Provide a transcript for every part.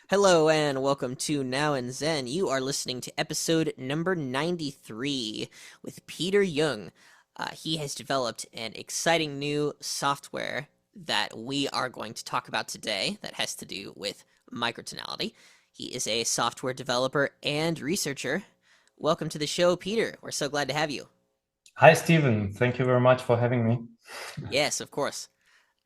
Hello and welcome to Now and Zen. You are listening to episode number 93 with Peter Jung. He has developed an exciting new software that we are going to talk about today that has to do with microtonality. He is a software developer and researcher. Welcome to the show, Peter. We're so glad to have you. Hi, Stephen. Thank you very much for having me. Yes, of course.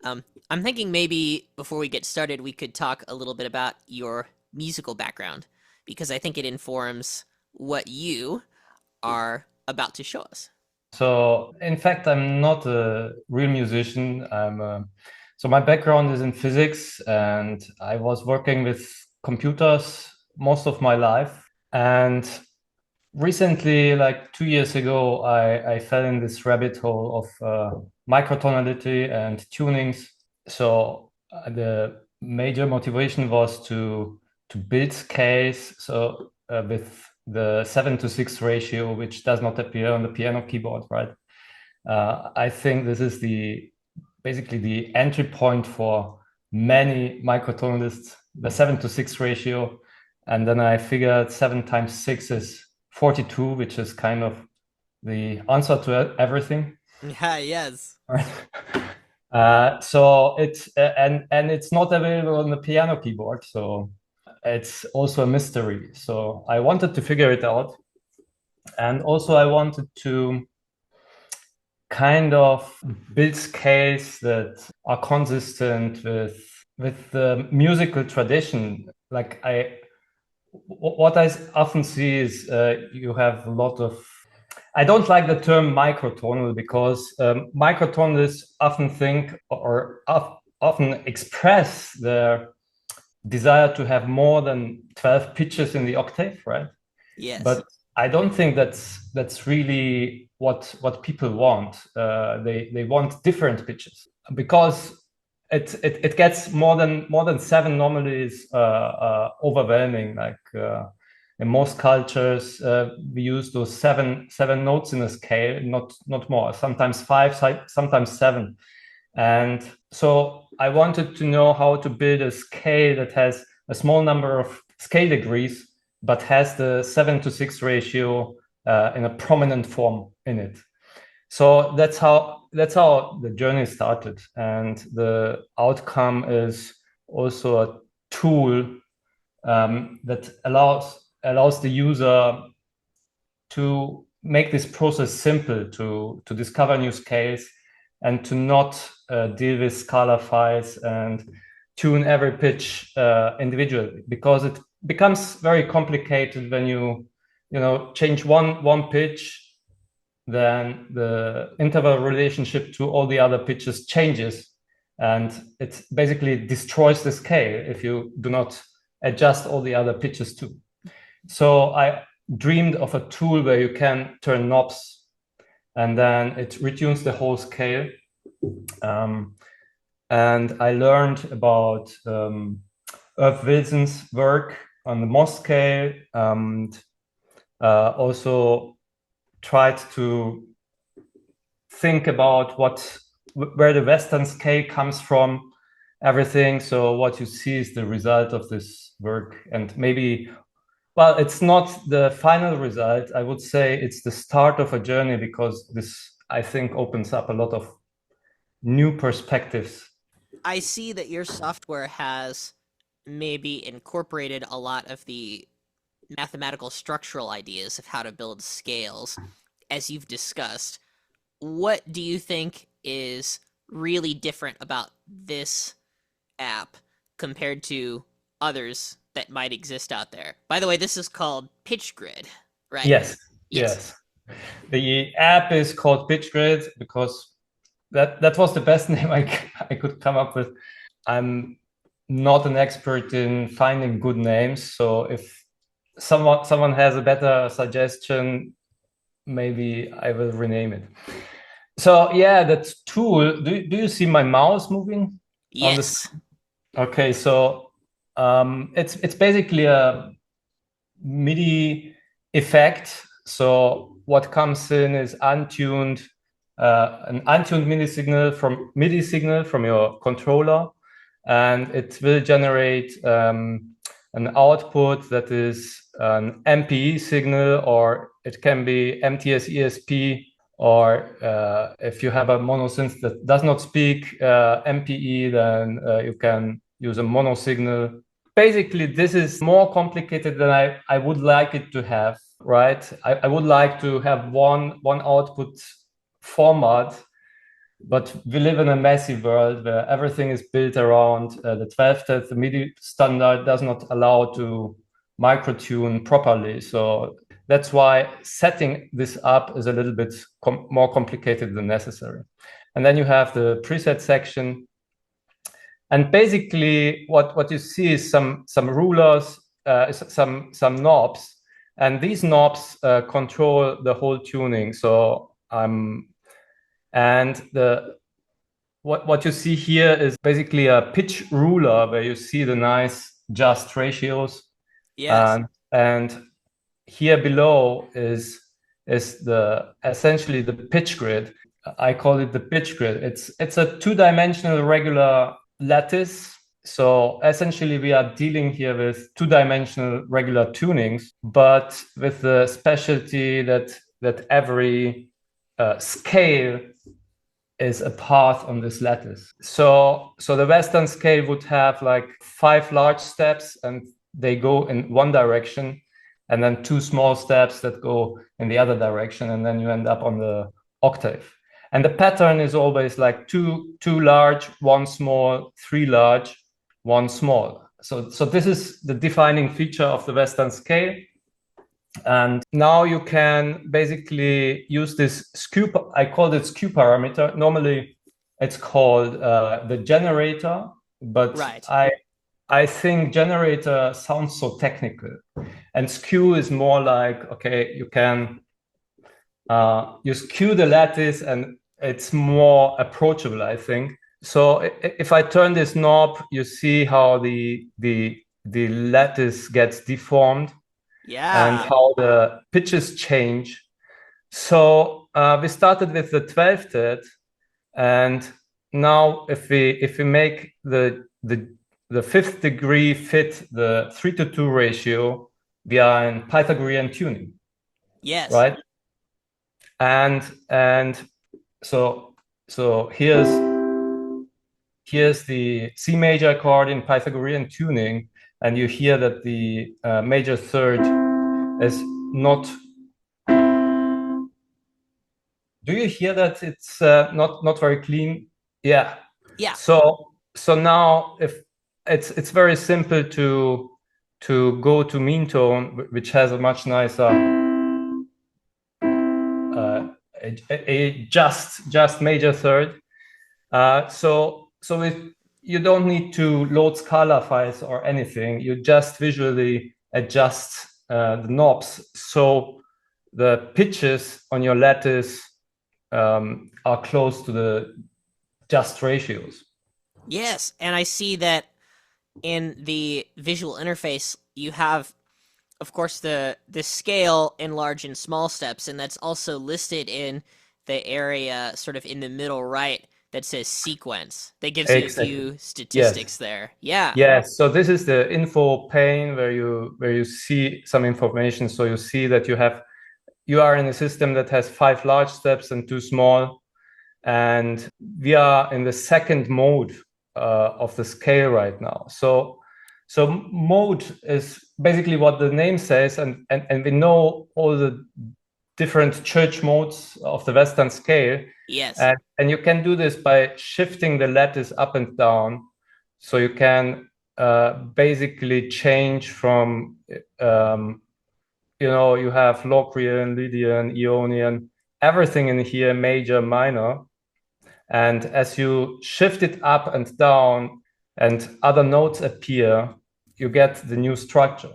I'm thinking maybe before we get started, we could talk a little bit about your musical background because I think it informs what you are about to show us. So, in fact, I'm not a real musician. So my background is in physics, and I was working with computers most of my life. And recently, like 2 years ago, I fell in this rabbit hole of microtonality and tunings. So the major motivation was to build scales. So with the 7:6 ratio, which does not appear on the piano keyboard, right? I think this is the basically the entry point for many microtonalists, the 7:6 ratio. And then I figured 7 times 6 is 42, which is kind of the answer to everything. Yeah, yes. So it's and it's not available on the piano keyboard, so it's also a mystery. So I wanted to figure it out, and also I wanted to kind of build scales that are consistent with the musical tradition. Like what I often see is you have a lot of. I don't like the term microtonal because microtonalists often think or often express their desire to have more than 12 pitches in the octave, right? Yes. But I don't think that's really what people want. They want different pitches because it gets more than seven normally is overwhelming. Like in most cultures, we use those seven notes in a scale, not more. Sometimes five, sometimes seven. And so I wanted to know how to build a scale that has a small number of scale degrees, but has the 7:6 ratio in a prominent form in it. So that's how the journey started, and the outcome is also a tool that allows the user to make this process simple to discover new scales and to not deal with Scala files and tune every pitch individually, because it becomes very complicated when you change one pitch, then the interval relationship to all the other pitches changes, and it basically destroys the scale if you do not adjust all the other pitches too. So I dreamed of a tool where you can turn knobs and then it retunes the whole scale. Um, and I learned about Irv Wilson's work on the Moss scale, and also tried to think about where the Western scale comes from, everything. So what you see is the result of this work, and maybe, well, it's not the final result. I would say it's the start of a journey, because this, I think, opens up a lot of new perspectives. I see that your software has maybe incorporated a lot of the mathematical structural ideas of how to build scales, as you've discussed. What do you think is really different about this app compared to others that might exist out there? By the way, this is called PitchGrid, right? Yes, Yes. yes. The app is called PitchGrid because that was the best name I could come up with. I'm not an expert in finding good names, so if someone has a better suggestion, maybe I will rename it. So yeah, that tool. Do you see my mouse moving on this? Yes. Okay, so it's basically a MIDI effect. So what comes in is an untuned MIDI signal from your controller, and it will generate an output that is an MPE signal, or it can be MTS ESP, or if you have a monosynth that does not speak MPE, then you can use a mono signal. Basically, this is more complicated than I would like it to have, right? I would like to have one output format, but we live in a messy world where everything is built around the 12th. The MIDI standard does not allow to microtune properly. So that's why setting this up is a little bit more complicated than necessary. And then you have the preset section. And basically what you see is some rulers, some knobs, and these knobs control the whole tuning. So and what you see here is basically a pitch ruler where you see the nice just ratios. Yes. And here below is essentially the pitch grid. I call it the pitch grid. It's a two-dimensional regular lattice. So essentially we are dealing here with two-dimensional regular tunings, but with the specialty that every scale is a path on this lattice. So the Western scale would have like 5 large steps and they go in one direction, and then 2 small steps that go in the other direction, and then you end up on the octave. And the pattern is always like 2 large, 1 small, 3 large, 1 small. So this is the defining feature of the Western scale. And now you can basically use this skew, I call it skew parameter. Normally it's called the generator, but Right. I think generator sounds so technical. And skew is more like, okay, you can you skew the lattice and it's more approachable, I think. So if I turn this knob, you see how the lattice gets deformed. Yeah. And how the pitches change. So we started with the 12th, and now if we make the 5th degree fit the 3:2 ratio, we are in Pythagorean tuning. Yes. Right. And so here's the C major chord in Pythagorean tuning, and you hear that the major third is not. Do you hear that it's not very clean? Yeah. Yeah. So now if it's very simple to go to mean tone, which has a much nicer a just major third. So you don't need to load Scala files or anything. You just visually adjust the knobs so the pitches on your lattice are close to the just ratios. Yes. And I see that in the visual interface, you have, of course, the scale in large and small steps, and that's also listed in the area sort of in the middle right that says sequence. That gives you a few statistics there. Yeah. Yes. So this is the info pane where you see some information. So you see that you are in a system that has 5 large steps and 2 small, and we are in the second mode of the scale right now. So mode is basically what the name says, and we know all the different church modes of the Western scale. Yes. And you can do this by shifting the lattice up and down. So you can basically change from, you have Locrian, Lydian, Ionian, everything in here, major, minor. And as you shift it up and down and other notes appear, you get the new structure.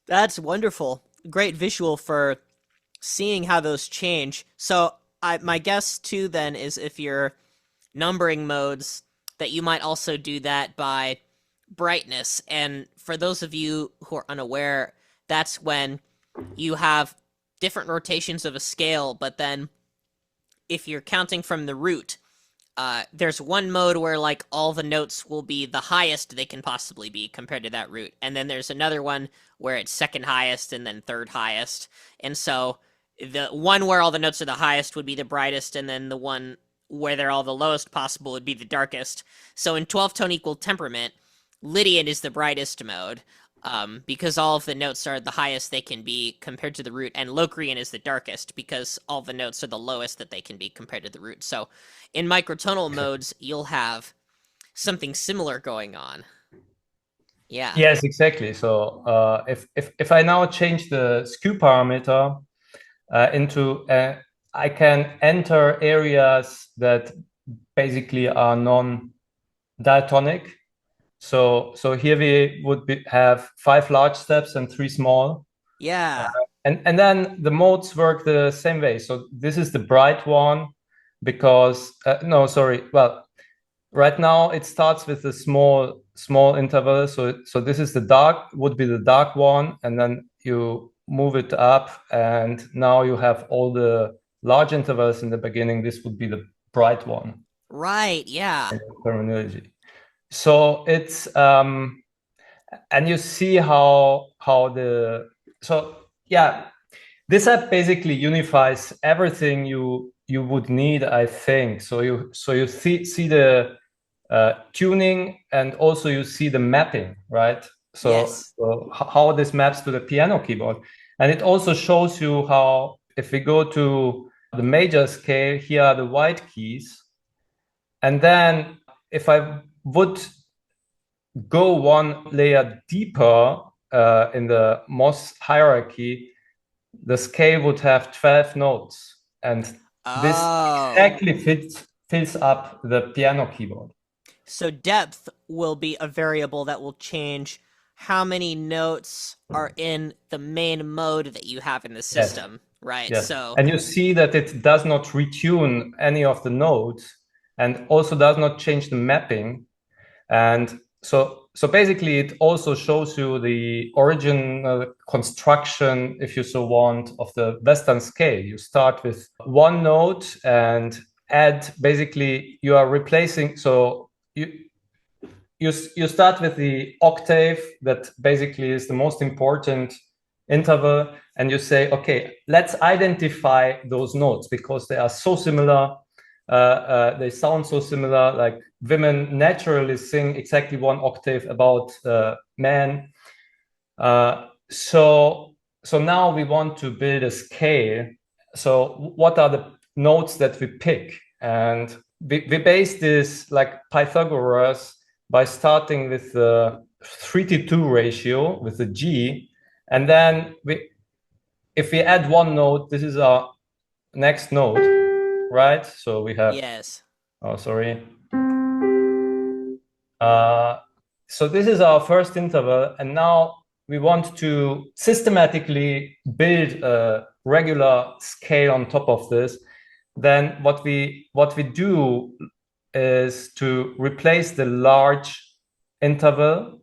That's wonderful. Great visual for seeing how those change. So my guess too then is if you're numbering modes, that you might also do that by brightness. And for those of you who are unaware, that's when you have different rotations of a scale, but then if you're counting from the root, there's one mode where like all the notes will be the highest they can possibly be compared to that root, and then there's another one where it's second highest and then third highest. And so the one where all the notes are the highest would be the brightest, and then the one where they're all the lowest possible would be the darkest. So in 12 tone equal temperament, Lydian is the brightest mode, because all of the notes are the highest they can be compared to the root, and Locrian is the darkest because all the notes are the lowest that they can be compared to the root. So in microtonal modes, you'll have something similar going on. Yeah. Yes, exactly. So if I now change the skew parameter into, I can enter areas that basically are non-diatonic. So here we would have 5 large steps and 3 small. Yeah. And then the modes work the same way. So this is the bright one because, no, sorry. Well, right now it starts with a small interval. So this is the dark, would be the dark one. And then you move it up. And now you have all the large intervals in the beginning. This would be the bright one Right. Yeah. in terminology. So it's, and you see how so yeah, this app basically unifies everything you would need, I think. So you see the tuning, and also you see the mapping, right? Yes. So how this maps to the piano keyboard, and it also shows you how, if we go to the major scale, here are the white keys, and then if I would go one layer deeper in the MOS hierarchy, the scale would have 12 notes, and this Oh. exactly fills up the piano keyboard. So depth will be a variable that will change how many notes are in the main mode that you have in the Yes, system, right? yes. So, And you see that it does not retune any of the nodes, and also does not change the mapping. And so basically it also shows you the original construction, if you so want, of the Western scale. You start with one note and add, basically you are replacing, so you start with the octave that basically is the most important interval, and you say, okay, let's identify those notes because they are so similar. They sound so similar. Like women naturally sing exactly one octave about men. So now we want to build a scale. So what are the notes that we pick? And we base this like Pythagoras by starting with the 3:2 ratio with the G. And then if we add one note, this is our next note, right? So we have, yes. oh, sorry. So this is our first interval, and now we want to systematically build a regular scale on top of this. Then what we do is to replace the large interval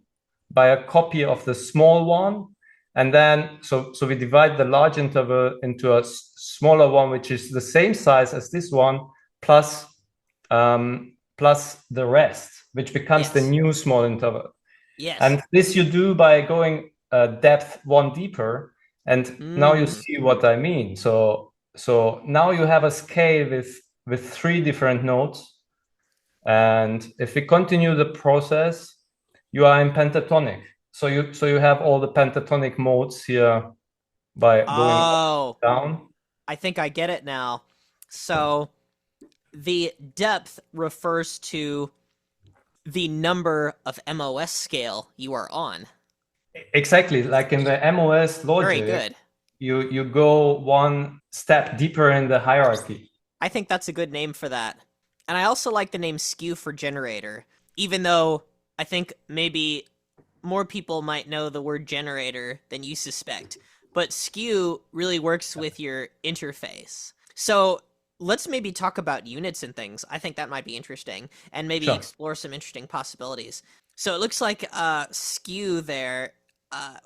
by a copy of the small one, and then so we divide the large interval into a smaller one, which is the same size as this one, plus plus the rest, which becomes the Yes. new small interval. Yes. And this you do by going depth one deeper. And now you Hmm. see what I mean. So now you have a scale with 3 different notes. And if we continue the process, you are in pentatonic. So you have all the pentatonic modes here by going up, Oh, down. I think I get it now. So the depth refers to the number of MOS scale you are on. Exactly, like in the MOS Very logic, good. you go one step deeper in the hierarchy. I think that's a good name for that. And I also like the name skew for generator, even though I think maybe more people might know the word generator than you suspect. But skew really works with your interface. So let's maybe talk about units and things. I think that might be interesting, and maybe Sure. explore some interesting possibilities. So it looks like skew there. Uh,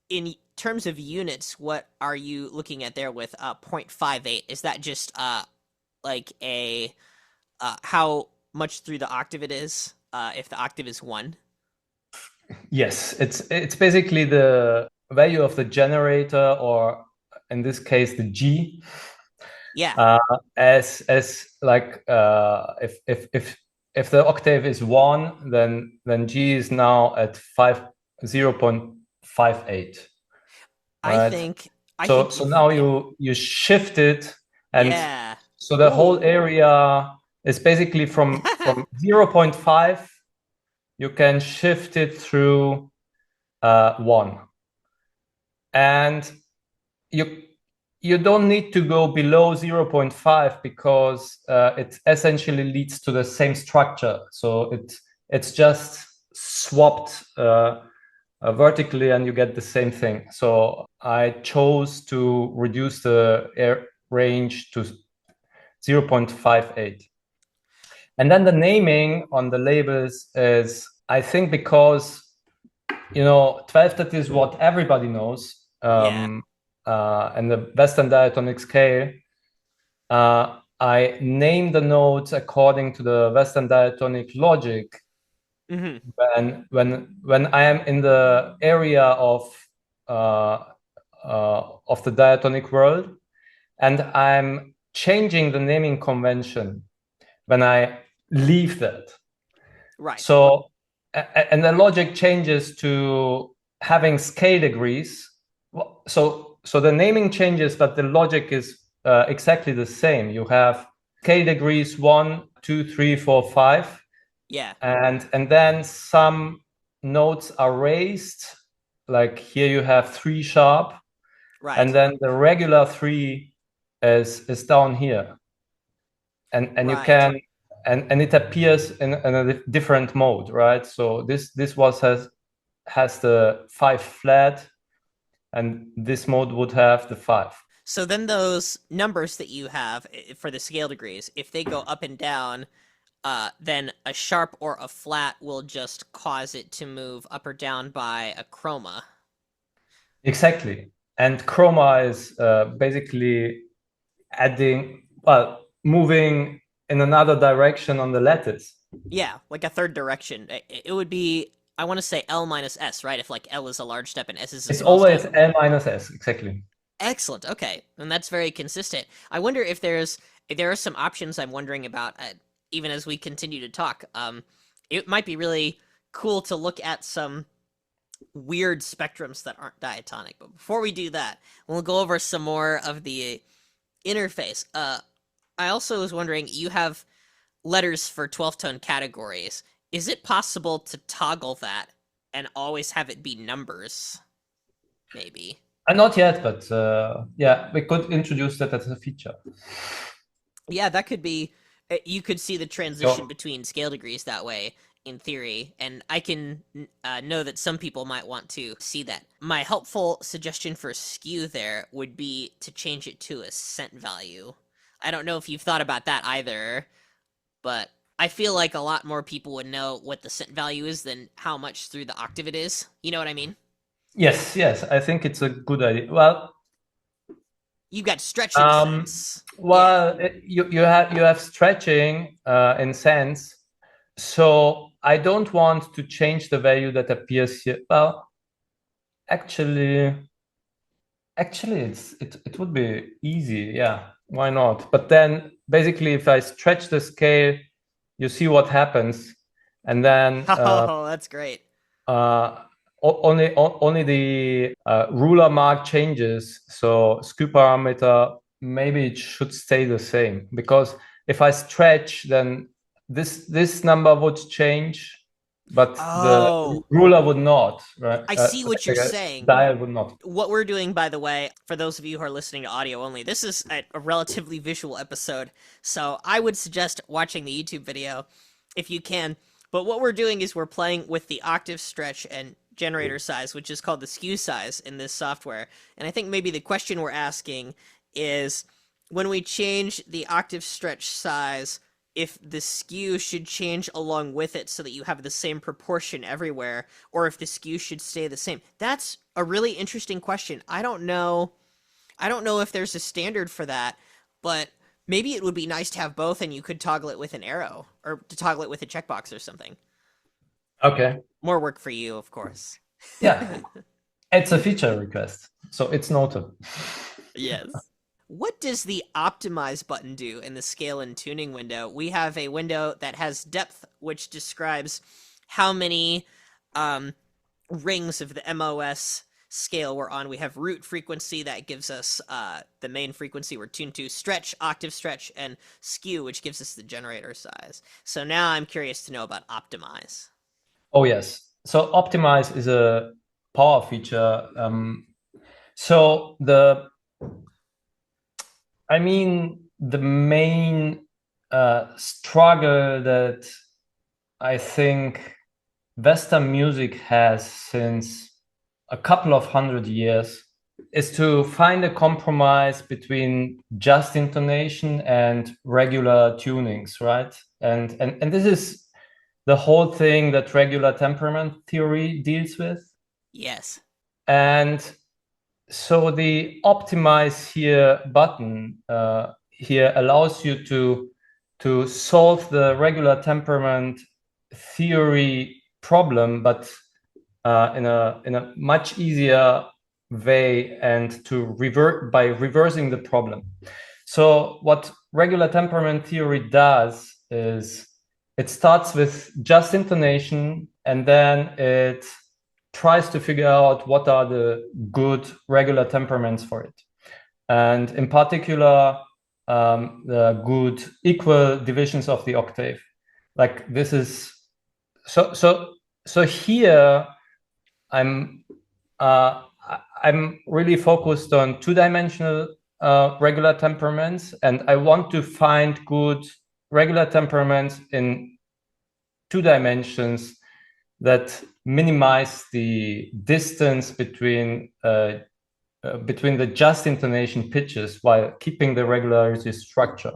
in terms of units, what are you looking at there with 0.58? Is that just like a how much through the octave it is, if the octave is 1? Yes, it's basically the value of the generator, or in this case, the G. Yeah. As like if the octave is 1, then G is now at 0.58, I right? think I So think so you've now yeah. you shift it, and Yeah. so the whole Ooh. area is basically from 0.5. You can shift it through 1, and you you don't need to go below 0.5 because it essentially leads to the same structure. So it's just swapped vertically, and you get the same thing. So I chose to reduce the range to 0.58. And then the naming on the labels is, I think, because 12th is what everybody knows, Yeah. and the Western diatonic scale. I name the notes according to the Western diatonic logic. Hmm. When I am in the area uh, of the diatonic world, and I'm changing the naming convention when I leave that. Right. So, and the logic changes to having scale degrees. So the naming changes, but the logic is exactly the same. You have scale degrees 1, 2, 3, 4, 5, Yeah. and then some notes are raised. Like here you have 3 sharp, and Right. then the regular 3 is down here, and you Right. can and it appears in a different mode, right? So this was has the 5 flat, and this mode would have the 5. So then those numbers that you have for the scale degrees, if they go up and down, then a sharp or a flat will just cause it to move up or down by a chroma. Exactly. And chroma is basically moving in another direction on the lattice. Yeah, like a third direction. It would be, I want to say L minus S, right? If like L is a large step and S is a It's small always step. L minus S, exactly. Excellent. Okay, and that's very consistent. I wonder if there are some options I'm wondering about, even as we continue to talk. It might be really cool to look at some weird spectrums that aren't diatonic. But before we do that, we'll go over some more of the interface. I also was wondering, you have letters for 12 tone categories. Is it possible to toggle that and always have it be numbers? Maybe. Not yet, but yeah, we could introduce that as a feature. Yeah, that could be. You could see the transition So between scale degrees that way, in theory, and I can know that some people might want to see that. My helpful suggestion for skew there would be to change it to a cent value. I don't know if you've thought about that either, but I feel like a lot more people would know what the cent value is than how much through the octave it is. You know what I mean? yes, I think it's a good idea. Well, You got stretch in um, sense. Yeah. well, you have stretching in sense. So I don't want to change the value that appears here. Well, actually, it would be easy. Yeah, why not? But then basically, if I stretch the scale, you see what happens, and then Oh, that's great. only the ruler mark changes. So skew parameter, maybe it should stay the same, because if I stretch, then this number would change, but the Oh, ruler would not, right? I see what you're saying. Dial would not. What we're doing, by the way, for those of you who are listening to audio only, this is a relatively visual episode, so I would suggest watching the YouTube video if you can. But what we're doing is we're playing with the octave stretch and generator size, which is called the skew size in this software. And I think maybe the question we're asking is, when we change the octave stretch size, if the skew should change along with it so that you have the same proportion everywhere, or if the skew should stay the same. That's a really interesting question. I don't know if there's a standard for that, but Maybe it would be nice to have both and you could toggle it with an arrow or to toggle it with a checkbox or something. Okay. More work for you, of course. Yeah, it's a feature request, so it's noted. Yes. What does the optimize button do in the scale and tuning window? We have a window that has depth, which describes how many um, rings of the MOS scale we're on. We have root frequency that gives us the main frequency we're tuned to, stretch, octave stretch, and skew, which gives us the generator size. So now I'm curious to know about optimize. Oh yes. So optimize is a power feature. So the main struggle that I think Western music has since a couple of 100 years is to find a compromise between just intonation and regular tunings, right? And this is the whole thing that regular temperament theory deals with. Yes. And so the optimize here button here allows you to solve the regular temperament theory problem, but in a much easier way, and to revert by reversing the problem. So what regular temperament theory does is it starts with just intonation, and then it tries to figure out what are the good regular temperaments for it. And in particular, the good equal divisions of the octave. Like this is so here I'm I'm really focused on two-dimensional regular temperaments, and I want to find good regular temperaments in 2 dimensions that minimize the distance between the just intonation pitches while keeping the regularity structure.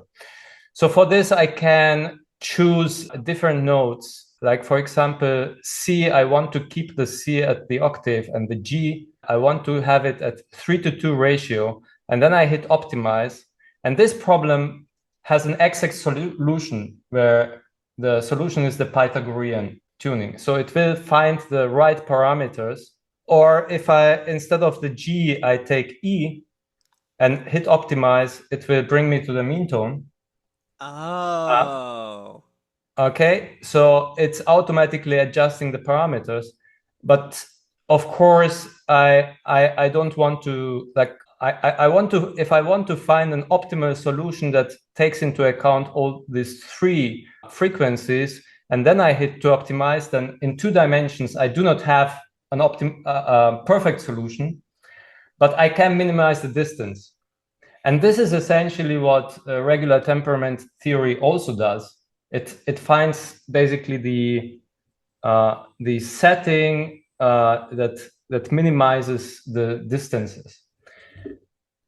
So for this, I can choose different notes. Like for example, C, I want to keep the C at the octave, and the G, I want to have it at 3:2 ratio. And then I hit optimize. And this problem has an exact solution where the solution is the Pythagorean tuning. So it will find the right parameters. Or if I, instead of the G, I take E and hit optimize, it will bring me to the mean tone. Oh. Okay, so it's automatically adjusting the parameters, but of course, I don't want to like I want to, if I want to find an optimal solution that takes into account all these three frequencies, and then I hit to optimize, then in 2 dimensions I do not have an perfect solution, but I can minimize the distance. And this is essentially what regular temperament theory also does. It finds basically the setting that minimizes the distances.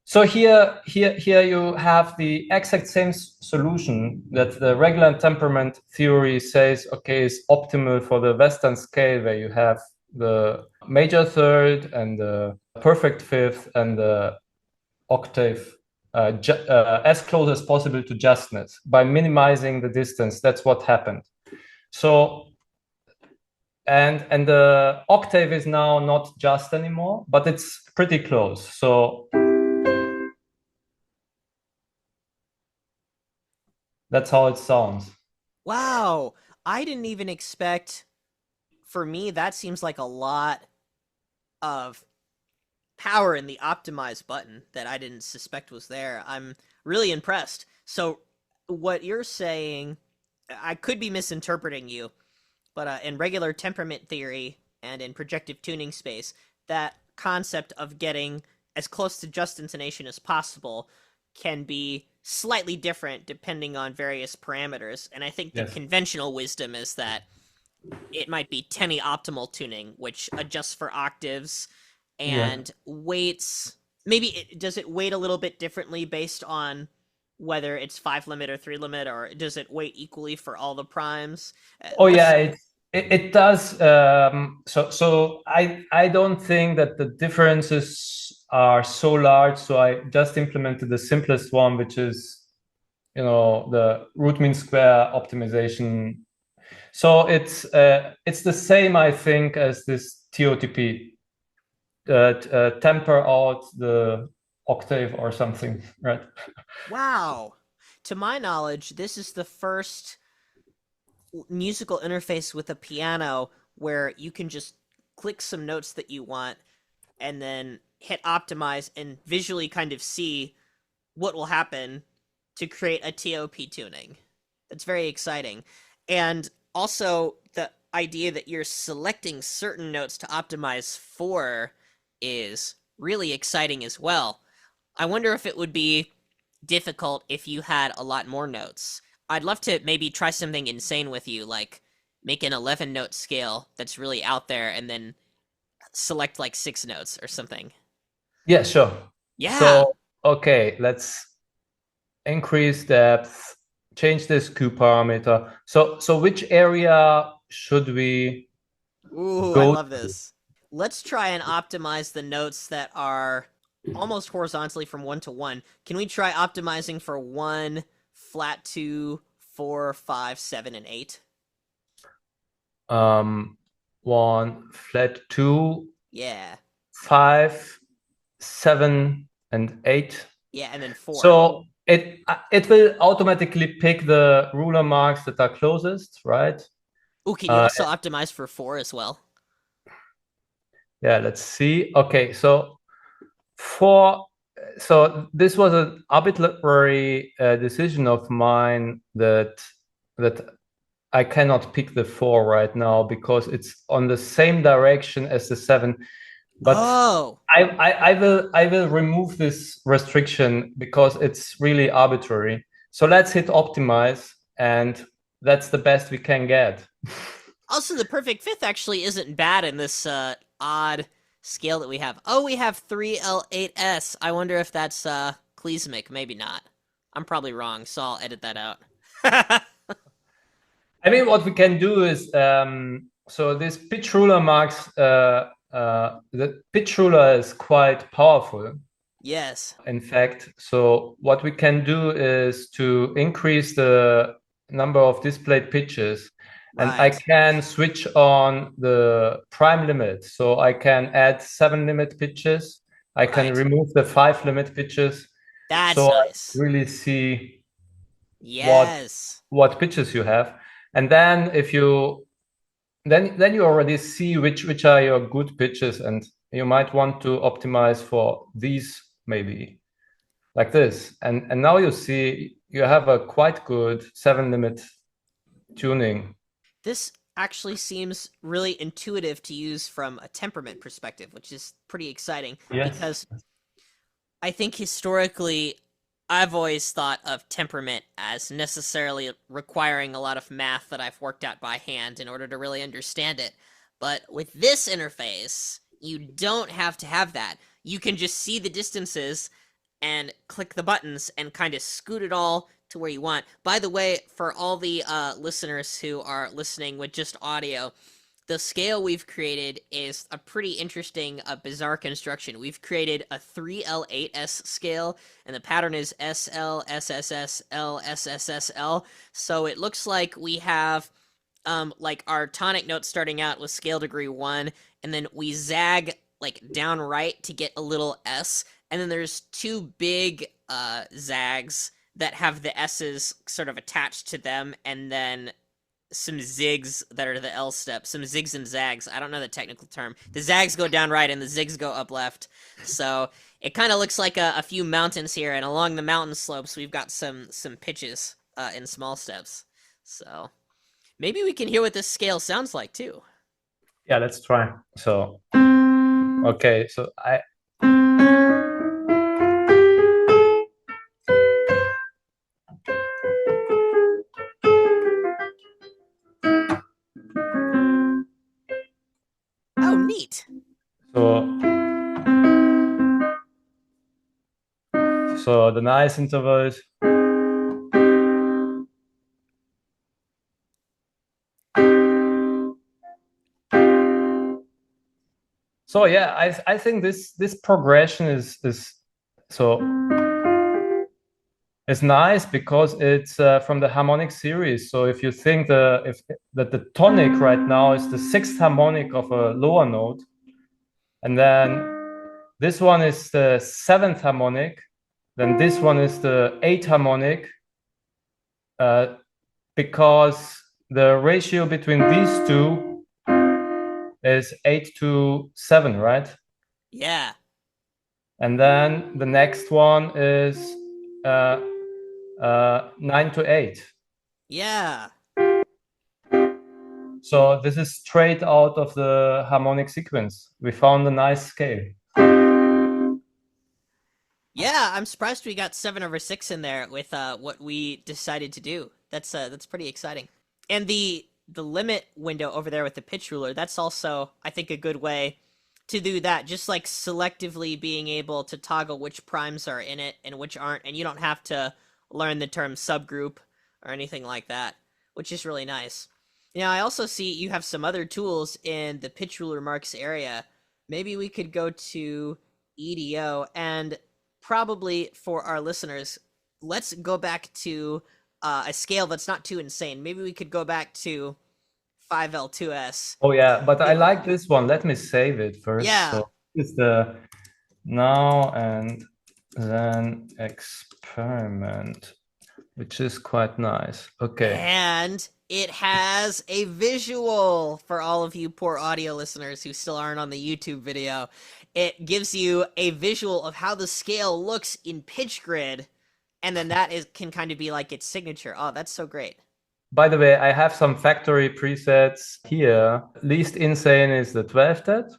So here you have the exact same solution that the regular temperament theory says, okay, is optimal for the Western scale, where you have the major third and the perfect fifth and the octave as close as possible to justness by minimizing the distance. That's what happened. So and the octave is now not just anymore, but it's pretty close. So that's how it sounds. Wow. I didn't even expect, for me, that seems like a lot of power in the optimize button that I didn't suspect was there. I'm really impressed. So, what you're saying, I could be misinterpreting you, but in regular temperament theory and in projective tuning space, that concept of getting as close to just intonation as possible can be slightly different depending on various parameters. And I think the Yes. conventional wisdom is that it might be optimal tuning, which adjusts for octaves Yeah. and weights. Maybe does it weight a little bit differently based on whether it's 5 limit or 3 limit, or does it weight equally for all the primes? Oh What's yeah, it does. So I don't think that the differences are so large. So I just implemented the simplest one, which is the root mean square optimization. So it's the same, I think, as this TOTP, temper out the octave or something, right? Wow. To my knowledge, this is the first musical interface with a piano where you can just click some notes that you want and then hit optimize and visually kind of see what will happen to create a TOP tuning. That's very exciting. And also the idea that you're selecting certain notes to optimize for is really exciting as well. I wonder if it would be difficult if you had a lot more notes. I'd love to maybe try something insane with you, like make an 11 note scale that's really out there and then select like 6 notes or something. Yeah, sure. Yeah. So, okay, let's increase depth, change this Q parameter. So which area should we Ooh, I go love to? this. Let's try and optimize the notes that are almost horizontally from 1 to 1. Can we try optimizing for 1, flat 2, 4, 5, 7, and 8? 1, flat 2, Yeah. 5, 7, and 8. Yeah, and then 4. So it will automatically pick the ruler marks that are closest, right? Ooh, can you Uh, also optimize for 4 as well? yeah, let's see. Okay, so for so this was an arbitrary decision of mine that I cannot pick the 4 right now because it's on the same direction as the 7. But Oh, I will remove this restriction because it's really arbitrary. So let's hit optimize, and that's the best we can get. also the perfect fifth actually isn't bad in this odd scale that we have. Oh, we have 3L8S. I wonder if that's klezmic. Maybe not. I'm probably wrong, so I'll edit that out. I mean, what we can do is so this pitch ruler marks the pitch ruler is quite powerful. Yes. In fact, so what we can do is to increase the number of displayed pitches, and I Right. can switch on the prime limit. So I can add 7 limit pitches. I can Right. remove the 5 limit pitches. That's So I nice. really see what Yes. pitches you have. And then if you then you already see which are your good pitches, and you might want to optimize for these maybe like this. And now you see you have a quite good 7 limit tuning. This actually seems really intuitive to use from a temperament perspective, which is pretty exciting Yes. because I think historically I've always thought of temperament as necessarily requiring a lot of math that I've worked out by hand in order to really understand it. But with this interface, you don't have to have that. You can just see the distances and click the buttons and kind of scoot it all to where you want. By the way, for all the listeners who are listening with just audio, the scale we've created is a pretty interesting, bizarre construction. We've created a 3L8S scale, and the pattern is SL, SSS, L, SSSL. So it looks like we have like our tonic note starting out with scale degree 1, and then we zag like down right to get a little S, and then there's 2 big zags that have the S's sort of attached to them, and then some zigs that are the L step, some zigs and zags. I don't know the technical term. The zags go down right and the zigs go up left. So it kind of looks like a few mountains here, and along the mountain slopes we've got some pitches in small steps. So maybe we can hear what this scale sounds like too. Yeah, let's try. So okay, so I Oh, neat. so so the nice intervals. So yeah, I think this progression is so It's nice because it's from the harmonic series. So if you think that the tonic right now is the sixth harmonic of a lower note, and then this one is the seventh harmonic, then this one is the eighth harmonic, because the ratio between these two is 8 to 7, right? Yeah. And then the next one is 9 to 8. Yeah. So this is straight out of the harmonic sequence. We found a nice scale. Yeah, I'm surprised we got 7/6 in there with what we decided to do. That's pretty exciting. And the limit window over there with the pitch ruler, that's also I think a good way to do that, just like selectively being able to toggle which primes are in it and which aren't, and you don't have to learn the term subgroup or anything like that, which is really nice. Now, I also see you have some other tools in the pitch ruler marks area. Maybe we could go to EDO, and probably for our listeners, let's go back to a scale that's not too insane. Maybe we could go back to 5L2S. Oh yeah, but I It, like this one. Let me save it first. yeah, So it's the now and then experiment, which is quite nice. Okay. and it has a visual for all of you poor audio listeners who still aren't on the YouTube video. It gives you a visual of how the scale looks in PitchGrid, and then that is can kind of be like its signature. Oh, that's so great. By the way, I have some factory presets here. Least insane is the 12th tet,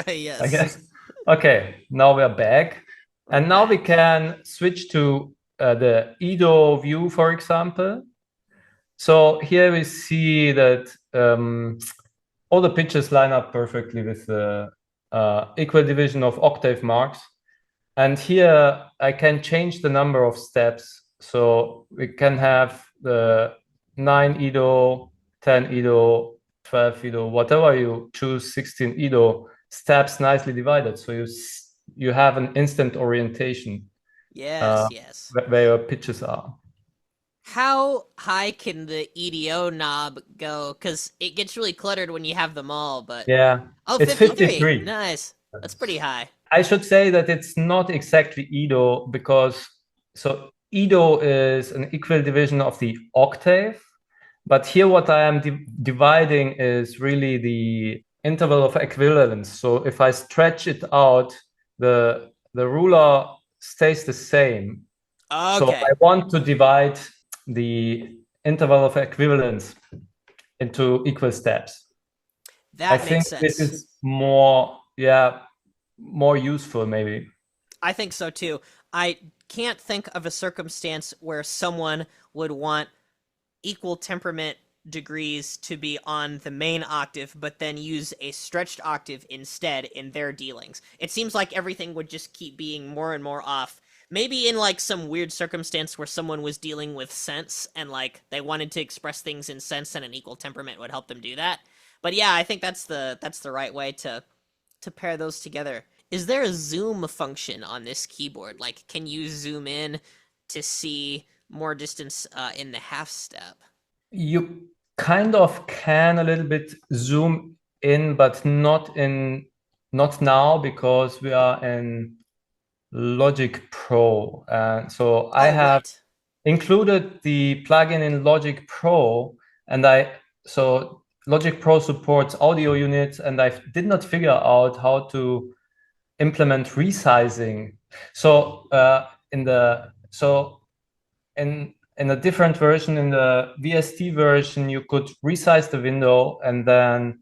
I Yes. guess. Okay, now we're back. And now we can switch to the Edo view, for example. So here we see that all the pitches line up perfectly with the equal division of octave marks. And here I can change the number of steps. So we can have the 9 Edo, 10 Edo, 12 Edo, whatever you choose, 16 Edo steps nicely divided. So you have an instant orientation Yes, yes. where your pitches are. How high can the EDO knob go? Because it gets really cluttered when you have them all, but... Yeah, Oh, it's 53! 53. Nice. That's pretty high. I should say that it's not exactly Edo because so Edo is an equal division of the octave, but here what I am dividing is really the interval of equivalence. So if I stretch it out, the ruler stays the same. So Okay. I want to divide the interval of equivalence into equal steps. I That think makes this sense. is more useful maybe. I think so too. I can't think of a circumstance where someone would want equal temperament degrees to be on the main octave, but then use a stretched octave instead in their dealings. It seems like everything would just keep being more and more off. Maybe in like some weird circumstance where someone was dealing with sense and like they wanted to express things in sense and an equal temperament would help them do that. But yeah, I think that's the right way to pair those together. Is there a zoom function on this keyboard? Like, can you zoom in to see more distance in the half step? You kind of can a little bit zoom in, but not now because we are in Logic Pro. So I Oh, have right. included the plugin in Logic Pro, and so Logic Pro supports audio units, and I did not figure out how to implement resizing. So in a different version, in the VST version, you could resize the window, and then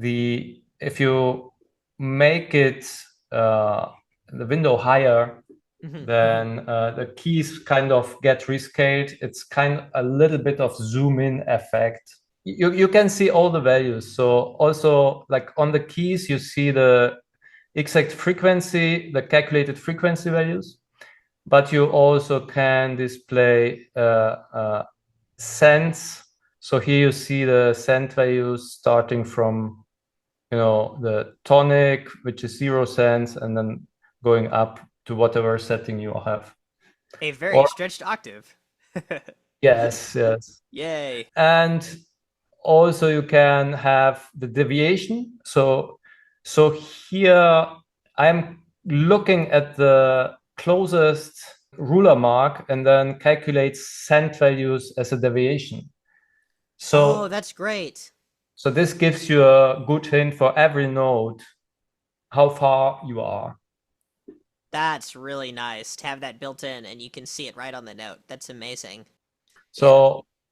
if you make it the window higher, Hmm. then the keys kind of get rescaled. It's kind of a little bit of zoom in effect. You can see all the values. So also like on the keys, you see the exact frequency, the calculated frequency values, but you also can display cents. So here you see the cent values starting from the tonic, which is 0 cents, and then going up to whatever setting you have. A very Or stretched octave. yes, yes. Yay. And also you can have the deviation. So here I'm looking at the closest ruler mark and then calculate cent values as a deviation. Oh, So that's great. so this gives you a good hint for every node how far you are. That's really nice to have that built in and you can see it right on the note. That's amazing. Yeah.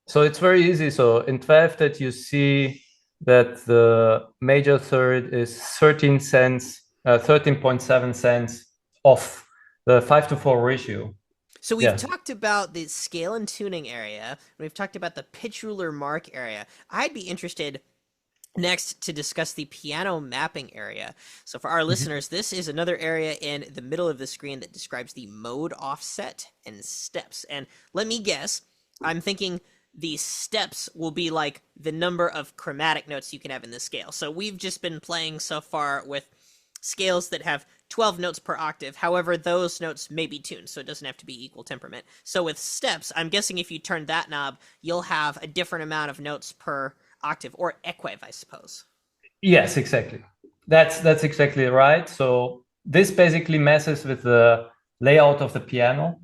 So it's very easy. So in 12 that you see that the major third is 13 cents, 13.7 cents off the 5:4 ratio. So we've Yes. talked about the scale and tuning area, and we've talked about the pitch ruler mark area. I'd be interested next to discuss the piano mapping area. So for our Mhm. listeners, this is another area in the middle of the screen that describes the mode offset and steps. And let me guess, I'm thinking the steps will be like the number of chromatic notes you can have in the scale. So we've just been playing so far with scales that have 12 notes per octave. However, those notes may be tuned, so it doesn't have to be equal temperament. So with steps, I'm guessing if you turn that knob, you'll have a different amount of notes per octave, or equave, I suppose. Yes, exactly. That's exactly right. So this basically messes with the layout of the piano.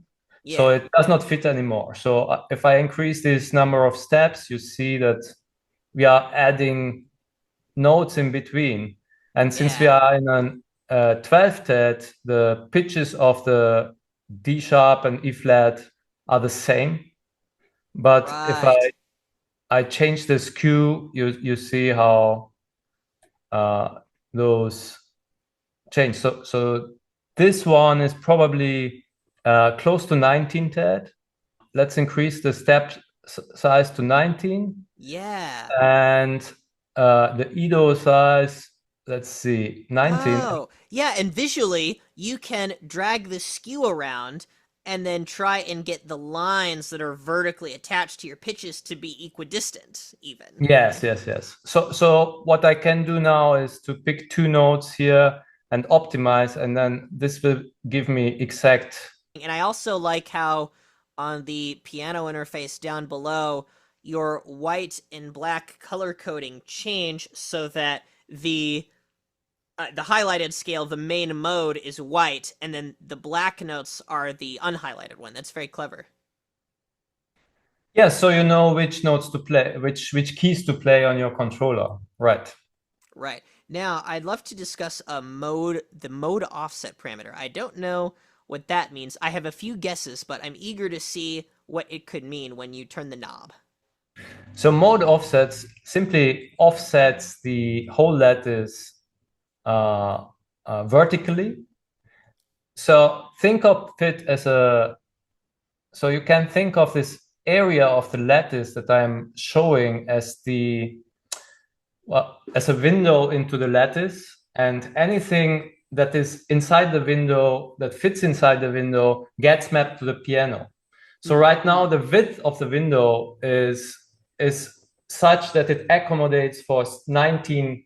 So Yeah, it does not fit anymore. So if I increase this number of steps, you see that we are adding notes in between. And since we yeah, are in an 12th tet, the pitches of the D sharp and E flat are the same. But if right. I change the skew, you see how uh, those change. So this one is probably close to 19 tet. Let's increase the step size to 19. Yeah. And the Edo size, let's see, 19. Oh, yeah, and visually, you can drag the skew around and then try and get the lines that are vertically attached to your pitches to be equidistant, even. Yes, yes, yes. So what I can do now is to pick two notes here and optimize, and then this will give me exact. And I also like how on the piano interface down below, your white and black color coding change so that the highlighted scale, the main mode is white, and then the black notes are the unhighlighted one. That's very clever. Yeah, so you know which notes to play, which keys to play on your controller, right? Right. Now, I'd love to discuss the mode offset parameter. I don't know what that means. I have a few guesses, but I'm eager to see what it could mean when you turn the knob. So mode offsets simply offsets the whole lattice uh, vertically. So think of it as a, so you can think of this area of the lattice that I'm showing as the, well, as a window into the lattice, and anything that is inside the window, that fits inside the window, gets mapped to the piano. So Hmm. right now the width of the window is such that it accommodates for 19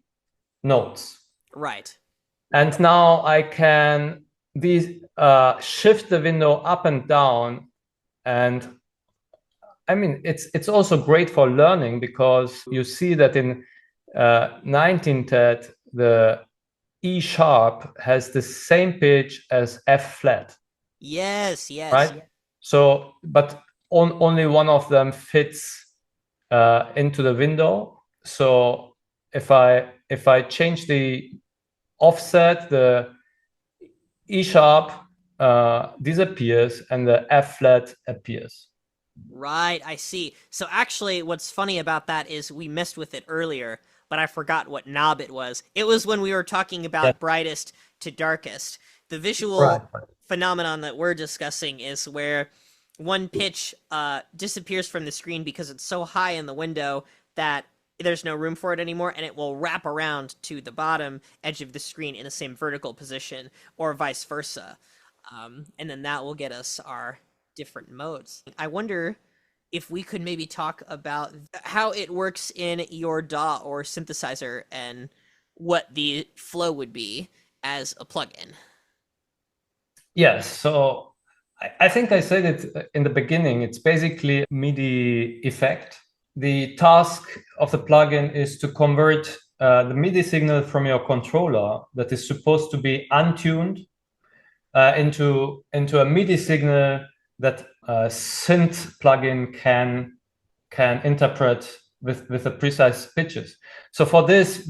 notes. Right. And now I can shift the window up and down. And I mean, it's also great for learning because you see that in 19 tet, the E sharp has the same pitch as F flat, Yes, yes. right? So, but only one of them fits into the window. So if I change the offset, the E sharp disappears and the F flat appears. Right, I see. So actually, what's funny about that is we messed with it earlier, but I forgot what knob it was. It was when we were talking Yeah, about brightest to darkest. The right. visual phenomenon that we're discussing is where one pitch disappears from the screen because it's so high in the window that there's no room for it anymore, and it will wrap around to the bottom edge of the screen in the same vertical position, or vice versa. And then that will get us our different modes. I wonder if we could maybe talk about how it works in your DAW or synthesizer and what the flow would be as a plugin. Yes. So I think I said it in the beginning. It's basically a MIDI effect. The task of the plugin is to convert the MIDI signal from your controller that is supposed to be untuned into a MIDI signal that a synth plugin can interpret with the precise pitches. So for this,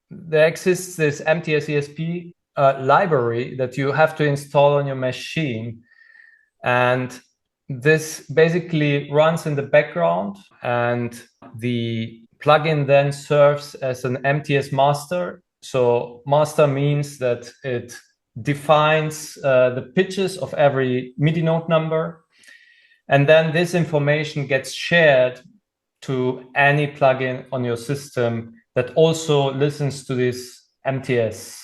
there exists this MTS-ESP library that you have to install on your machine. And this basically runs in the background, and the plugin then serves as an MTS master. So master means that it defines the pitches of every MIDI note number. And then this information gets shared to any plugin on your system that also listens to these MTS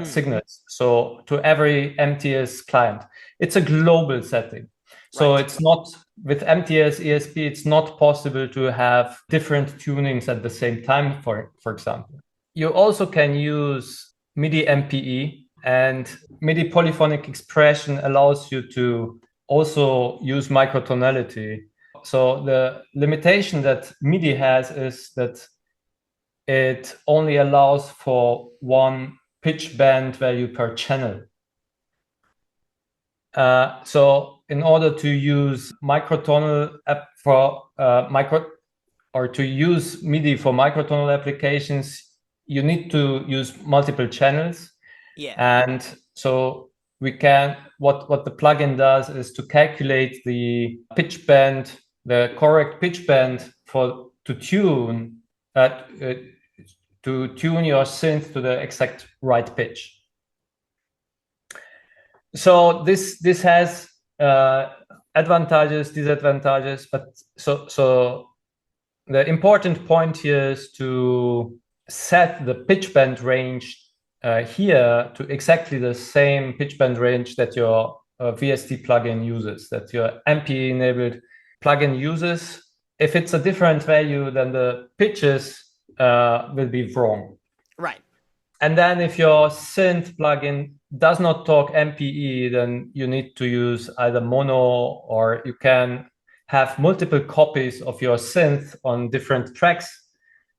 signals. So to every MTS client, it's a global setting. So Right. it's not with MTS ESP, it's not possible to have different tunings at the same time, for example. You also can use MIDI MPE, and MIDI polyphonic expression allows you to also use microtonality. So the limitation that MIDI has is that it only allows for one pitch band value per channel. So in order to use microtonal to use MIDI for microtonal applications, you need to use multiple channels. Yeah. And so what the plugin does is to calculate the pitch band, the correct pitch band to tune your synth to the exact right pitch. So this has advantages, disadvantages, but so the important point here is to set the pitch band range here to exactly the same pitch band range that your VST plugin uses, that your MPE-enabled plugin uses. If it's a different value, then the pitches will be wrong. Right. And then if your synth plugin does not talk MPE, then you need to use either mono, or you can have multiple copies of your synth on different tracks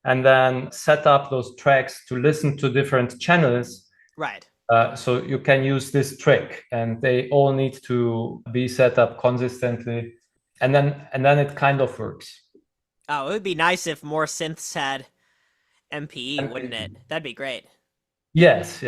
and then set up those tracks to listen to different channels. Right. So you can use this trick, and they all need to be set up consistently. And then it kind of works. Oh, it would be nice if more synths had MPE, wouldn't it? That'd be great. Yes.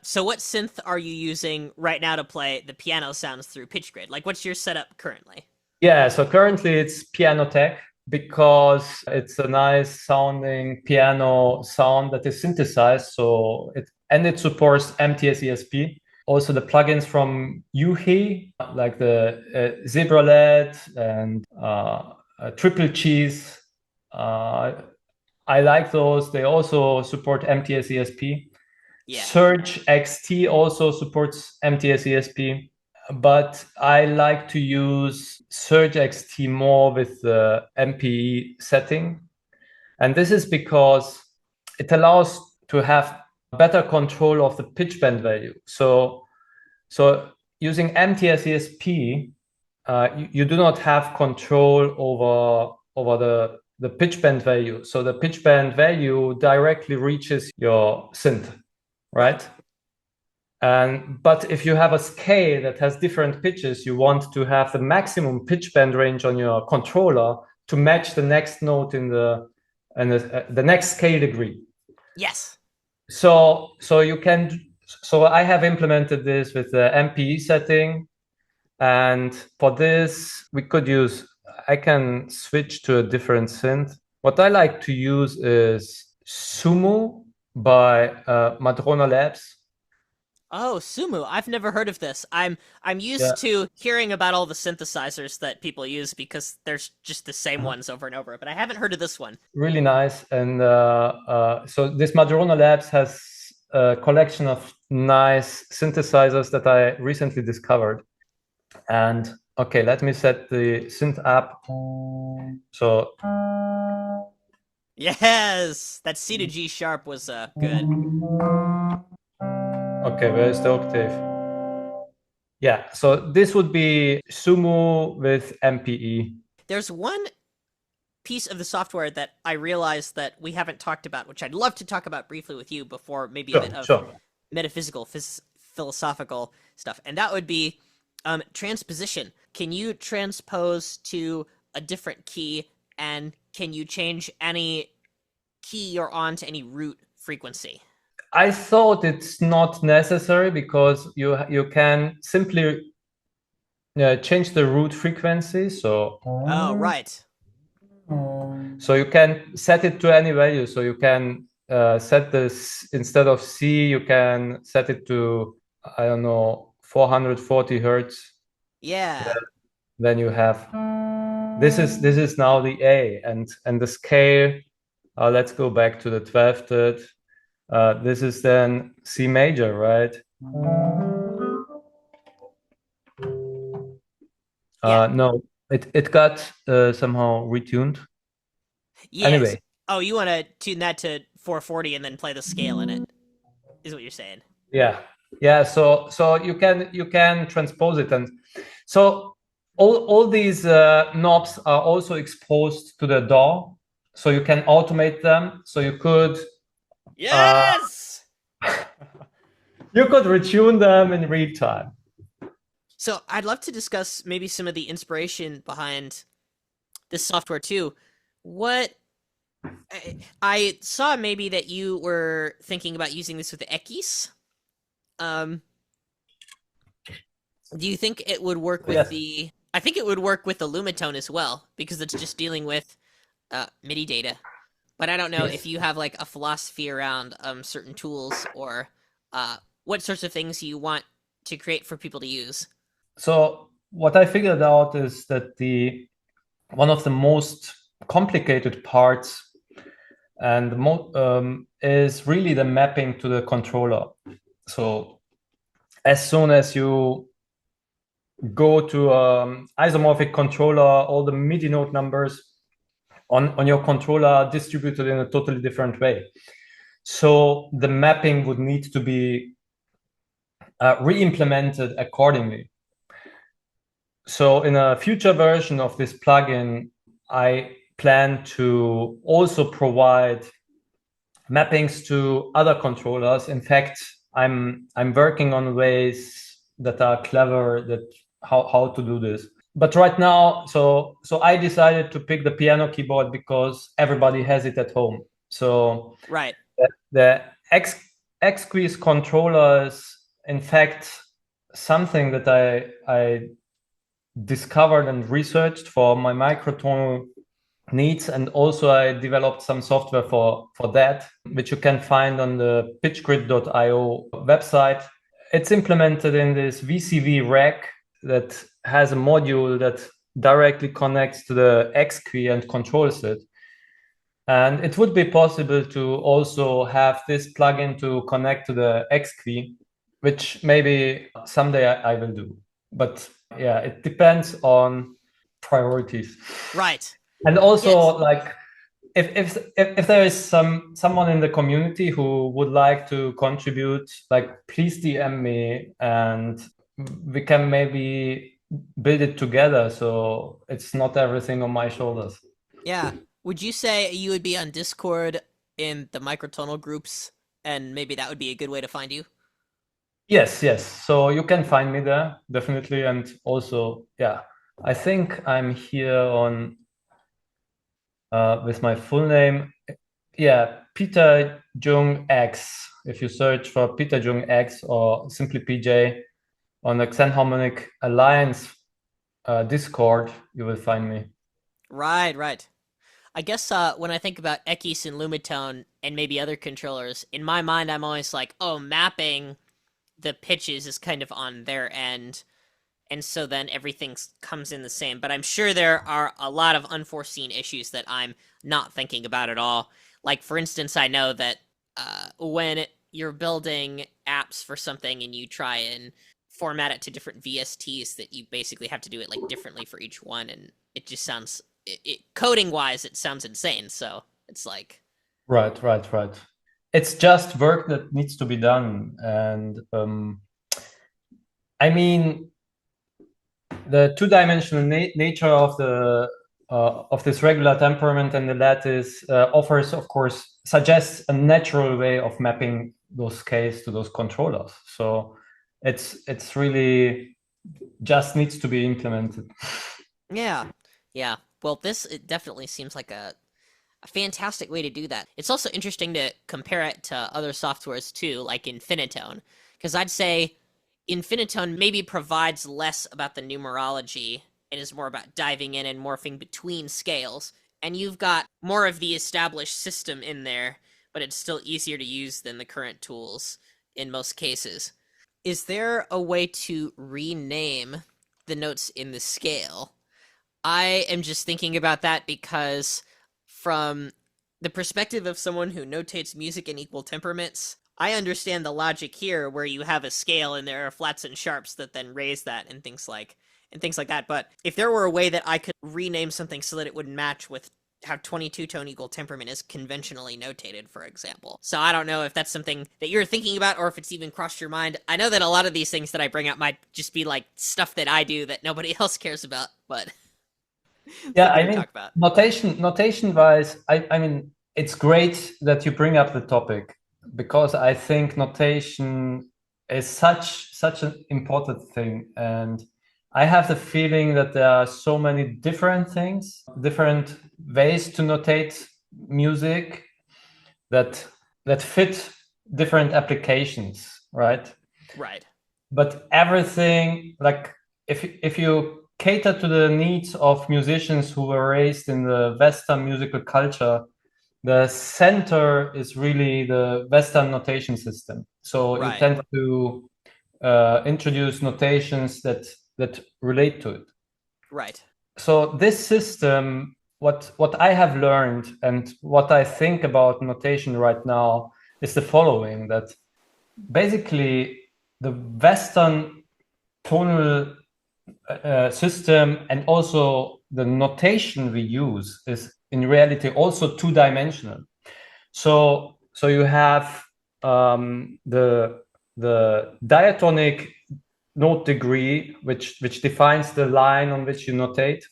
So what synth are you using right now to play the piano sounds through PitchGrid? Like, what's your setup currently? Yeah, so currently it's Piano Tech, because it's a nice sounding piano sound that is synthesized. So it supports MTS ESP. Also the plugins from Yuhi, like the Zebra LED and Triple Cheese. I like those. They also support MTS ESP. Yeah. Surge XT also supports MTS ESP, but I like to use Surge XT more with the MPE setting. And this is because it allows to have better control of the pitch band value. So using MTS ESP, you do not have control over the pitch band value. So the pitch band value directly reaches your synth, right? But if you have a scale that has different pitches, you want to have the maximum pitch band range on your controller to match the next note in the next scale degree. Yes. So I have implemented this with the MPE setting, and for this I can switch to a different synth. What I like to use is Sumo by Madrona Labs. Oh, Sumu. I've never heard of this. I'm used to hearing about all the synthesizers that people use because there's just the same ones over and over, but I haven't heard of this one. Really nice. And so this Madrona Labs has a collection of nice synthesizers that I recently discovered. And okay, let me set the synth up. So Yes, that C to G sharp was good. okay, where is the octave? Yeah, so this would be Sumo with MPE. There's one piece of the software that I realized that we haven't talked about, which I'd love to talk about briefly with you before maybe a bit Sure, of sure. metaphysical, philosophical stuff, and that would be transposition. Can you transpose to a different key, and can you change any key you're on to any root frequency? I thought it's not necessary because you can simply change the root frequency. Oh, right. So you can set it to any value. So you can set this instead of C, you can set it to, I don't know, 440 hertz. Yeah. Then you have this is now the A, and the scale. Let's go back to the 12th. This is then C major, right? Yeah. No, it got somehow retuned. Yes. Anyway, Oh, you want to tune that to 440 and then play the scale in it, is what you're saying. yeah, yeah. So you can transpose it, and so all these knobs are also exposed to the DAW, so you can automate them. So uh, Yes! you could retune them in real time. So I'd love to discuss maybe some of the inspiration behind this software too. What I saw maybe that you were thinking about using this with the Ekis. Um, do you think it would work with Yes. the? I think it would work with the Lumitone as well because it's just dealing with MIDI data. But I don't know if Yes. you have like a philosophy around certain tools or what sorts of things you want to create for people to use. So what I figured out is that the one of the most complicated parts and is really the mapping to the controller. So as soon as you go to isomorphic controller, all the MIDI note numbers on your controller are distributed in a totally different way. So the mapping would need to be re-implemented accordingly. So in a future version of this plugin, I plan to also provide mappings to other controllers. In fact, I'm working on ways that are clever that how to do this. But right now, so I decided to pick the piano keyboard because everybody has it at home. So Right. the X Squeeze controller is in fact something that I discovered and researched for my microtonal needs, and also I developed some software for that, which you can find on the pitchgrid.io website. It's implemented in this VCV rack that has a module that directly connects to the X key and controls it. And it would be possible to also have this plugin to connect to the X key, which maybe someday I will do. But yeah, it depends on priorities. Right. And also, Yes. like, if there is someone in the community who would like to contribute, like, please DM me and we can maybe build it together. So it's not everything on my shoulders. Yeah. Would you say you would be on Discord in the microtonal groups, and maybe that would be a good way to find you? Yes, yes. So you can find me there, definitely. And also, yeah, I think I'm here on with my full name. Yeah, Peter Jung X. If you search for Peter Jung X or simply PJ on the Xenharmonic Alliance Discord, you will find me. Right, right. I guess when I think about Ekis and Lumitone and maybe other controllers, in my mind I'm always like, oh, mapping the pitches is kind of on their end, and so then everything comes in the same. But I'm sure there are a lot of unforeseen issues that I'm not thinking about at all. Like, for instance, I know that when you're building apps for something and you try and format it to different VSTs, that you basically have to do it like differently for each one, and it just sounds coding wise, it sounds insane. So it's like, Right, right, right. It's just work that needs to be done. And I mean, the two-dimensional nature of this regular temperament and the lattice offers, of course, suggests a natural way of mapping those scales to those controllers. So it's really just needs to be implemented. Yeah. Yeah. Well, this it definitely seems like a fantastic way to do that. It's also interesting to compare it to other softwares too, like Infinitone, because I'd say Infinitone maybe provides less about the numerology and is more about diving in and morphing between scales. And you've got more of the established system in there, but it's still easier to use than the current tools in most cases. Is there a way to rename the notes in the scale? I am just thinking about that because, from the perspective of someone who notates music in equal temperaments, I understand the logic here where you have a scale and there are flats and sharps that then raise that and things like that. But if there were a way that I could rename something so that it would match with how 22 tone equal temperament is conventionally notated, for example. So I don't know if that's something that you're thinking about or if it's even crossed your mind. I know that a lot of these things that I bring up might just be like stuff that I do that nobody else cares about, but Yeah, something I to mean, talk about. notation wise, I mean, it's great that you bring up the topic because I think notation is such an important thing. And I have the feeling that there are so many different things, different ways to notate music that fit different applications, right? Right. But everything, like, if you cater to the needs of musicians who were raised in the Western musical culture, the center is really the Western notation system. So you Right. tend to introduce notations that relate to it. Right. So this system, what I have learned and what I think about notation right now is the following: that basically the Western tonal system and also the notation we use is in reality also two-dimensional. So you have the diatonic note degree, which defines the line on which you notate,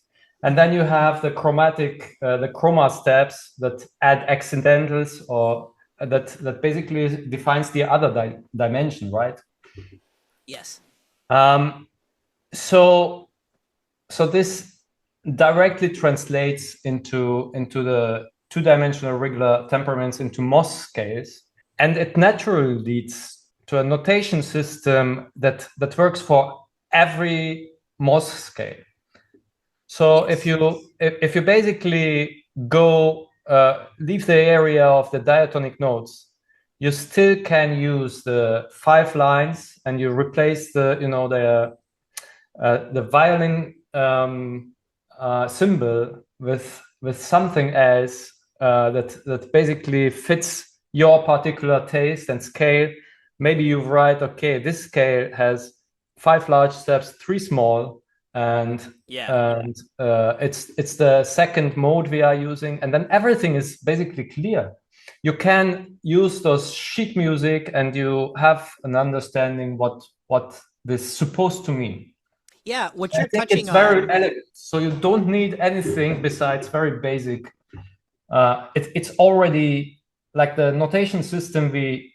and then you have the chromatic, the chroma steps that add accidentals or that basically defines the other dimension, right? Yes. Um, so so this directly translates into the two-dimensional regular temperaments into Mohs scales, and it naturally leads to a notation system that works for every Mohs scale. So Yes. if you basically go leave the area of the diatonic notes, you still can use the 5 lines, and you replace the violin symbol with something else that basically fits your particular taste and scale. Maybe you write, okay, this scale has 5 large steps, 3 small, and Yeah. it's the second mode we are using, and then everything is basically clear. You can use those sheet music, and you have an understanding what this is supposed to mean. Yeah, what I you're think touching it's very on. elegant. So you don't need anything besides very basic. It's already like the notation system we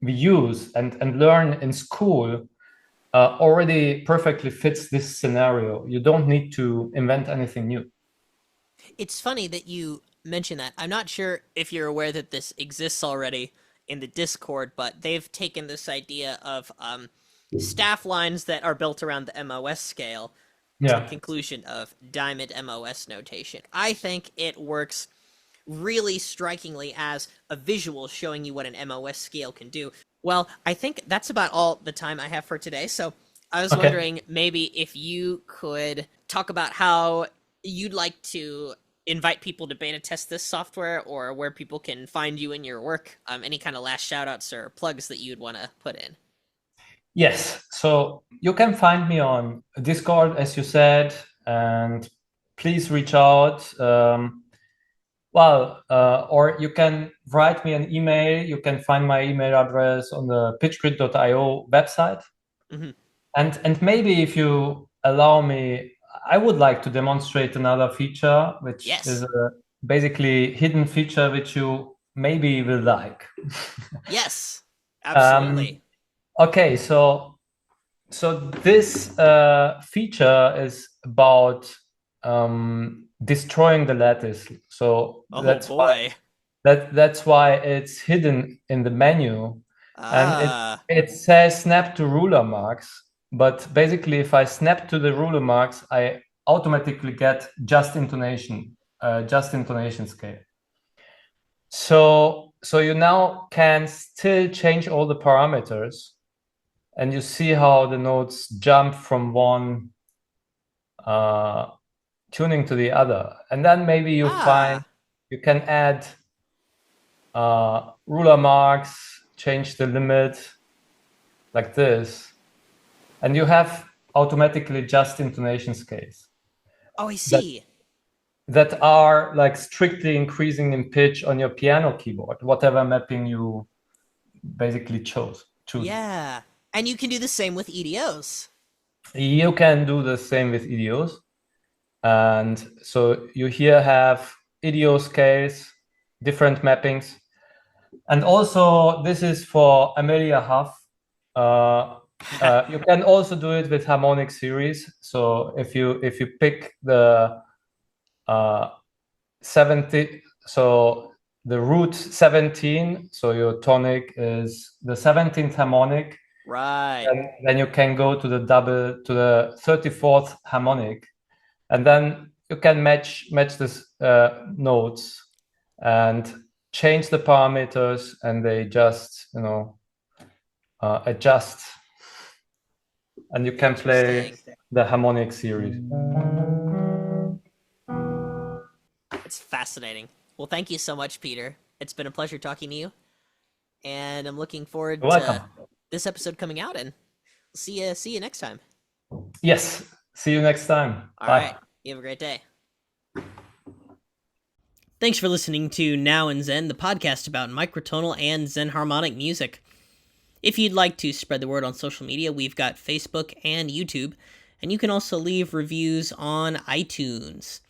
use and learn in school already perfectly fits this scenario. You don't need to invent anything new. It's funny that you mention that. I'm not sure if you're aware that this exists already in the Discord, but they've taken this idea of staff lines that are built around the MOS scale to the Yeah. conclusion of diamond MOS notation. I think it works really strikingly as a visual showing you what an MOS scale can do. Well, I think that's about all the time I have for today. So I was Okay. wondering maybe if you could talk about how you'd like to invite people to beta test this software or where people can find you in your work. Any kind of last shout outs or plugs that you'd want to put in. Yes. So you can find me on Discord, as you said, and please reach out. Or you can write me an email. You can find my email address on the pitchgrid.io website. Hmm. And maybe if you allow me, I would like to demonstrate another feature, which is Yes. a basically hidden feature which you maybe will like. Yes. Um, Absolutely. okay, so this feature is about destroying the lattice. So Oh boy. that's why it's hidden in the menu, and Ah. it says snap to ruler marks. But basically, if I snap to the ruler marks, I automatically get just intonation scale. So you now can still change all the parameters, and you see how the notes jump from one tuning to the other. And then maybe you find Ah. you can add ruler marks, change the limit like this, and you have automatically just intonation scales Oh, I that see. that are like strictly increasing in pitch on your piano keyboard, whatever mapping you basically choose. Yeah. And you can do the same with EDOs. You can do the same with EDOs. And so you here have EDO scales, different mappings. And also this is for Amelia Huff. You can also do it with harmonic series. So if you pick the 70, so the root 17, so your tonic is the 17th harmonic, Right. and then you can go to the 34th harmonic, and then you can match this notes and change the parameters, and they just adjust, and you can play Interesting. the harmonic series. It's fascinating. Well, thank you so much, Peter. It's been a pleasure talking to you, and I'm looking forward You're welcome. to this episode coming out, and see you next time. Yes, see you next time. All Bye. right. You have a great day. Thanks for listening to Now and Zen, the podcast about microtonal and Zen harmonic music. If you'd like to spread the word on social media, we've got Facebook and YouTube, and you can also leave reviews on iTunes.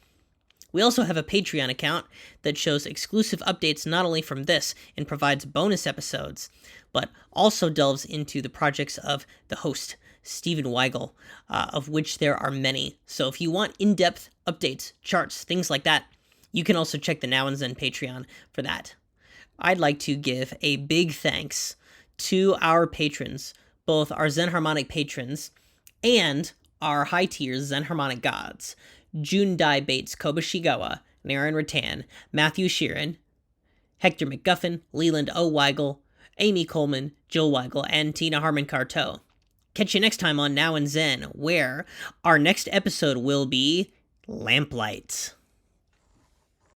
We also have a Patreon account that shows exclusive updates not only from this and provides bonus episodes, but also delves into the projects of the host, Stephen Weigel, of which there are many. So if you want in-depth updates, charts, things like that, you can also check the Now and Zen Patreon for that. I'd like to give a big thanks to our patrons, both our Zen Harmonic patrons and our high-tier Zen Harmonic gods, Jundai Bates Kobashigawa, Naren Rattan, Matthew Sheeran, Hector McGuffin, Leland O. Weigel, Amy Coleman, Jill Weigel, and Tina Harmon Carto. Catch you next time on Now and Zen, where our next episode will be Lamplight.